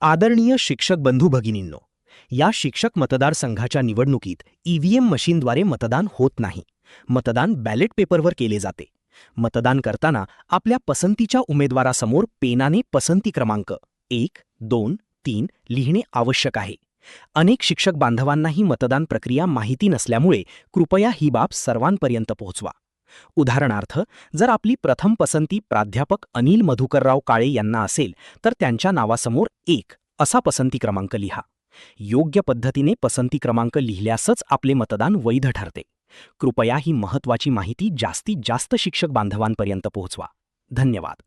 आदरणीय शिक्षक बंधू भगिनींनो, या शिक्षक मतदारसंघाच्या निवडणुकीत ईव्हीएम मशीनद्वारे मतदान होत नाही. मतदान बॅलेट पेपरवर केले जाते. मतदान करताना आपल्या पसंतीच्या उमेदवारासमोर पेनाने पसंती क्रमांक 1, 2, 3 लिहिणे आवश्यक आहे. अनेक शिक्षक बांधवांना ही मतदान प्रक्रिया माहिती नसल्यामुळे कृपया ही बाब सर्वांपर्यंत पोहोचवा. उदाहरणार्थ, जर आपली प्रथम पसंती प्राध्यापक अनिल मधुकरराव काळे यांना असेल तर त्यांच्या नावासमोर 1 असा पसंती क्रमांक लिहा. योग्य पद्धतीने पसंती क्रमांक लिहिल्यासच आपले मतदान वैध ठरते. कृपया ही महत्त्वाची माहिती जास्तीत जास्त शिक्षक बांधवांपर्यंत पोहोचवा. धन्यवाद.